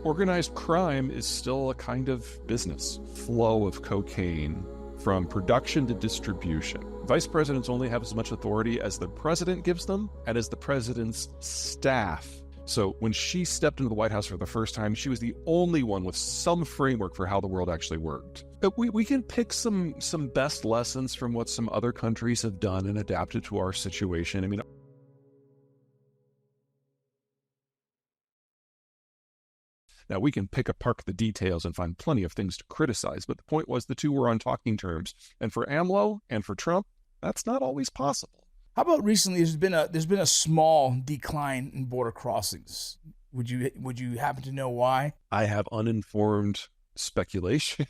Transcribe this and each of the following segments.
Organized crime is still a kind of business. Flow of cocaine from production to distribution. Vice presidents only have as much authority as the president gives them and as the president's staff. So when she stepped into the White House for the first time, she was the only one with some framework for how the world actually worked. But we can pick some best lessons from what some other countries have done and adapted to our situation. I mean, now, we can pick apart the details and find plenty of things to criticize, but the point was the two were on talking terms. And for AMLO and for Trump, that's not always possible. How about recently? There's been a small decline in border crossings. Would you happen to know why? I have uninformed speculation.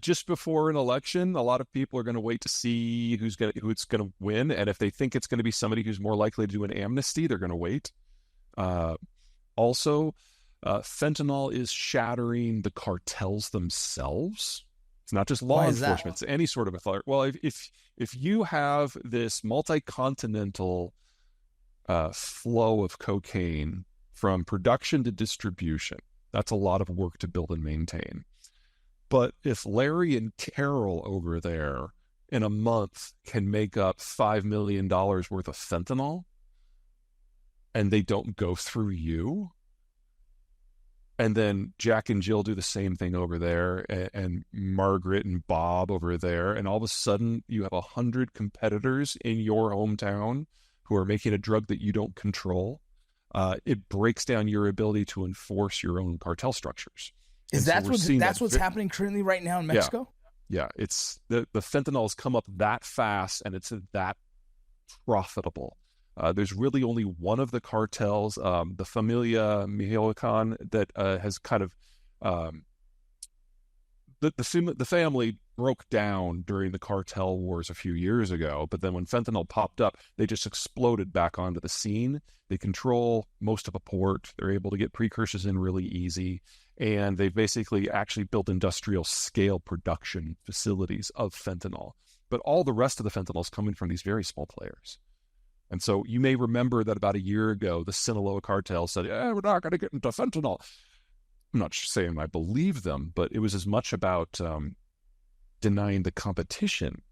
Just before an election, a lot of people are going to wait to see who's going to win, and if they think it's going to be somebody who's more likely to do an amnesty, they're going to wait. Also, fentanyl is shattering the cartels themselves. It's not just law enforcement; it's any sort of authority. Well, if you have this multi-continental flow of cocaine from production to distribution, that's a lot of work to build and maintain. But if Larry and Carol over there in a month can make up $5 million worth of fentanyl, and they don't go through you, and then Jack and Jill do the same thing over there, and Margaret and Bob over there, and all of a sudden you have 100 competitors in your hometown who are making a drug that you don't control, it breaks down your ability to enforce your own cartel structures. That's what's happening currently right now in Mexico? Yeah, it's the fentanyl has come up that fast, and it's that profitable. There's really only one of the cartels, the Familia Michoacan, that has kind of the family broke down during the cartel wars a few years ago, but then when fentanyl popped up, they just exploded back onto the scene. They control most of a port. They're able to get precursors in really easy, and they've basically actually built industrial scale production facilities of fentanyl. But all the rest of the fentanyl is coming from these very small players. And so you may remember that about a year ago, the Sinaloa cartel said, we're not going to get into fentanyl. I'm not saying I believe them, but it was as much about denying the competition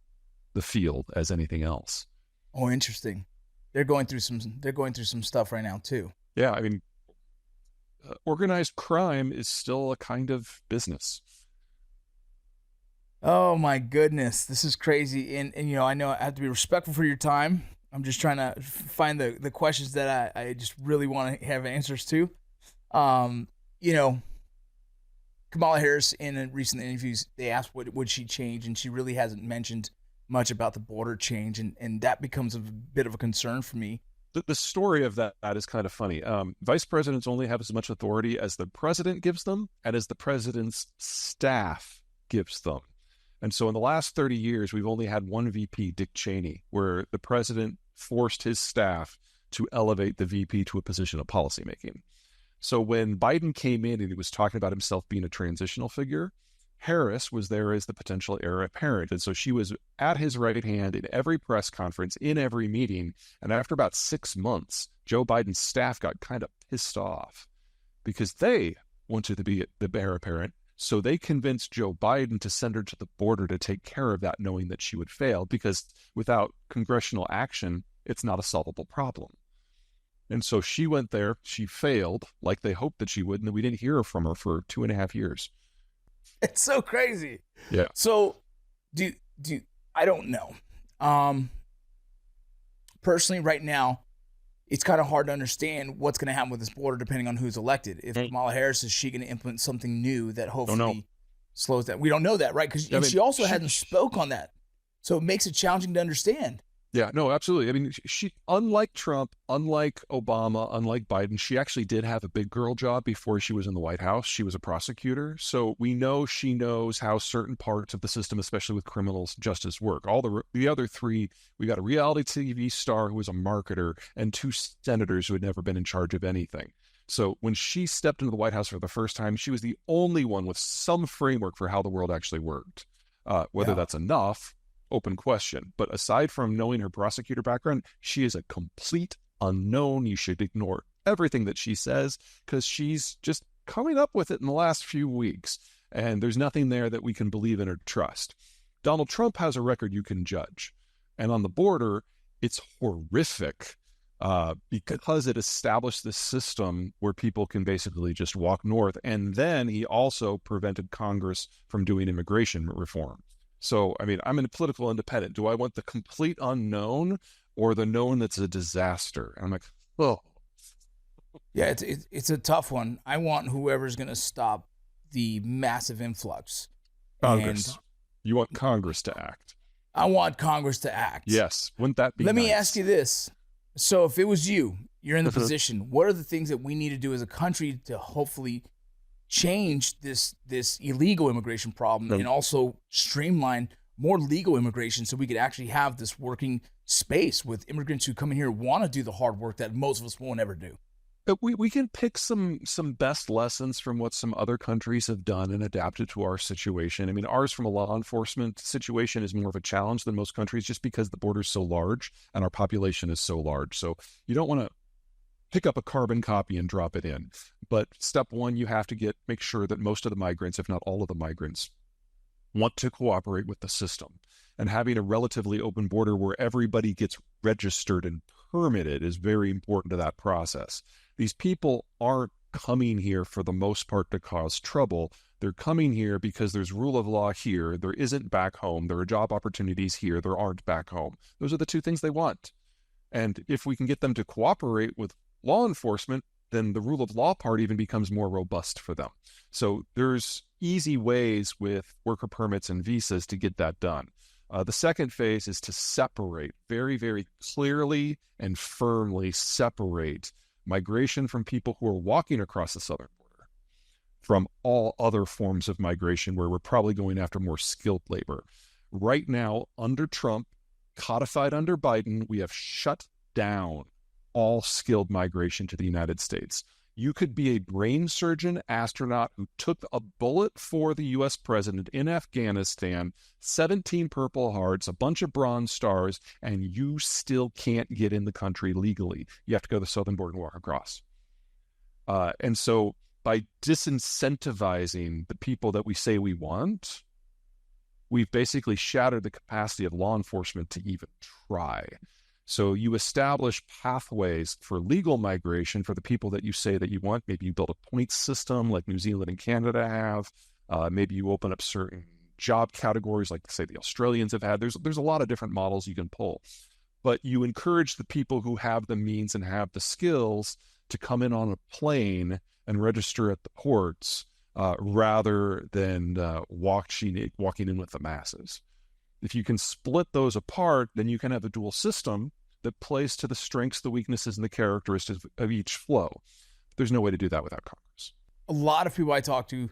the field as anything else. Oh, interesting. They're going through some stuff right now too. Yeah, I mean, organized crime is still a kind of business. Oh my goodness, this is crazy. And I know I have to be respectful for your time. I'm just trying to find the questions that I just really want to have answers to. Kamala Harris, in recent interviews, they asked what would she change, and she really hasn't mentioned much about the border change, and that becomes a bit of a concern for me. The story of that is kind of funny. Vice presidents only have as much authority as the president gives them and as the president's staff gives them. And so in the last 30 years, we've only had one VP, Dick Cheney, where the president forced his staff to elevate the VP to a position of policymaking. So when Biden came in and he was talking about himself being a transitional figure, Harris was there as the potential heir apparent. And so she was at his right hand in every press conference, in every meeting. And after about 6 months, Joe Biden's staff got kind of pissed off because they wanted to be the heir apparent. So they convinced Joe Biden to send her to the border to take care of that, knowing that she would fail, because without congressional action, it's not a solvable problem. And so she went there, she failed, like they hoped that she would, and then we didn't hear from her for 2.5 years. It's so crazy. Yeah. So I don't know. Personally, right now, it's kind of hard to understand what's going to happen with this border depending on who's elected. If Kamala Harris, is she going to implement something new that hopefully slows that? We don't know that, right? Because she also hasn't spoke on that. So it makes it challenging to understand. Yeah, no, absolutely. I mean, she, unlike Trump, unlike Obama, unlike Biden, she actually did have a big girl job before she was in the White House. She was a prosecutor. So we know she knows how certain parts of the system, especially with criminal justice, work. All the other three, we got a reality TV star who was a marketer and 2 senators who had never been in charge of anything. So when she stepped into the White House for the first time, she was the only one with some framework for how the world actually worked. Whether that's enough, open question. But aside from knowing her prosecutor background, she is a complete unknown. You should ignore everything that she says because she's just coming up with it in the last few weeks. And there's nothing there that we can believe in or trust. Donald Trump has a record you can judge. And on the border, it's horrific because it established this system where people can basically just walk north. And then he also prevented Congress from doing immigration reform. So, I mean, I'm a political independent. Do I want the complete unknown or the known that's a disaster? And I'm like, oh. Yeah, it's a tough one. I want whoever's going to stop the massive influx. Congress. And you want Congress to act. I want Congress to act. Yes. Wouldn't that be Let nice? me ask you this. So if it was you're in the position, what are the things that we need to do as a country to hopefully change this illegal immigration problem and also streamline more legal immigration so we could actually have this working space with immigrants who come in here want to do the hard work that most of us won't ever do? We can pick some best lessons from what some other countries have done and adapt it to our situation. I mean, ours from a law enforcement situation is more of a challenge than most countries just because the border is so large and our population is so large. So you don't want to pick up a carbon copy and drop it in. But step one, you have to make sure that most of the migrants, if not all of the migrants, want to cooperate with the system. And having a relatively open border where everybody gets registered and permitted is very important to that process. These people aren't coming here for the most part to cause trouble. They're coming here because there's rule of law here. There isn't back home. There are job opportunities here. There aren't back home. Those are the two things they want. And if we can get them to cooperate with law enforcement, then the rule of law part even becomes more robust for them. So there's easy ways with worker permits and visas to get that done. The second phase is to separate, very, very clearly and firmly separate migration from people who are walking across the southern border from all other forms of migration where we're probably going after more skilled labor. Right now, under Trump, codified under Biden, we have shut down all skilled migration to the United States. You could be a brain surgeon astronaut who took a bullet for the U.S. president in Afghanistan, 17 Purple Hearts, a bunch of Bronze Stars, and you still can't get in the country legally. You have to go to the southern border and walk across. And so by disincentivizing the people that we say we want, we've basically shattered the capacity of law enforcement to even try. So you establish pathways for legal migration for the people that you say that you want. Maybe you build a point system like New Zealand and Canada have. Maybe you open up certain job categories like, say, the Australians have had. There's a lot of different models you can pull. But you encourage the people who have the means and have the skills to come in on a plane and register at the ports rather than walking in with the masses. If you can split those apart, then you can have a dual system that plays to the strengths, the weaknesses, and the characteristics of each flow. There's no way to do that without Congress. A lot of people I talk to